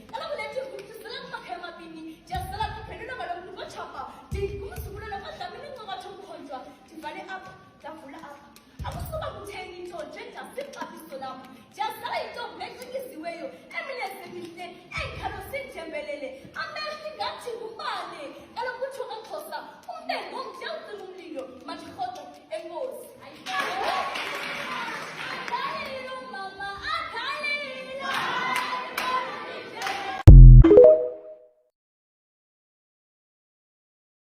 Kalau boleh cakap itu selang pakai mati ni, jangan selang pakai ni nama orang tu cakap. Jadi kamu sebulan apa tapi ni nggak cakap kontra. Jadi apa? Dah pula apa? Aku suka buceng itu, jadi sip habis sulam. Jangan salah itu, mereka kisiwe yo. Emily sebiste, kalau senjam belele, ambil tinggal cipu balik. Kalau bukan kosa, umdeng ngom jauh terumlio, macam kotor, emos.